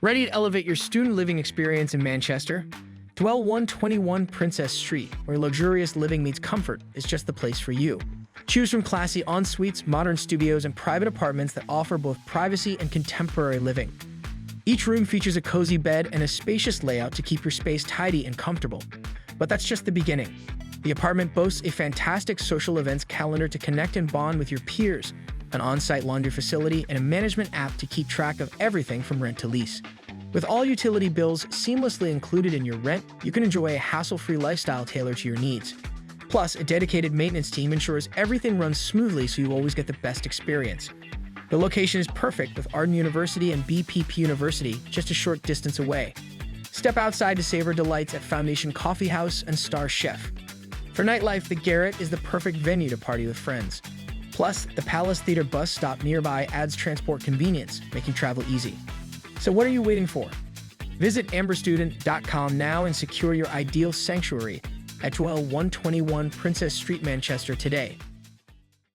Ready to elevate your student living experience in Manchester? Dwell 121 Princess Street, where luxurious living meets comfort, is just the place for you. Choose from classy en-suites, modern studios, and private apartments that offer both privacy and contemporary living. Each room features a cozy bed and a spacious layout to keep your space tidy and comfortable. But that's just the beginning. The apartment boasts a fantastic social events calendar to connect and bond with your peers, an on-site laundry facility, and a management app to keep track of everything from rent to lease. With all utility bills seamlessly included in your rent, you can enjoy a hassle-free lifestyle tailored to your needs. Plus, a dedicated maintenance team ensures everything runs smoothly so you always get the best experience. The location is perfect with Arden University and BPP University just a short distance away. Step outside to savor delights at Foundation Coffee House and Star Chef. For nightlife, the Garret is the perfect venue to party with friends. Plus, the Palace Theater bus stop nearby adds transport convenience, making travel easy. So what are you waiting for? Visit amberstudent.com now and secure your ideal sanctuary at Dwell 121 Princess Street, Manchester today.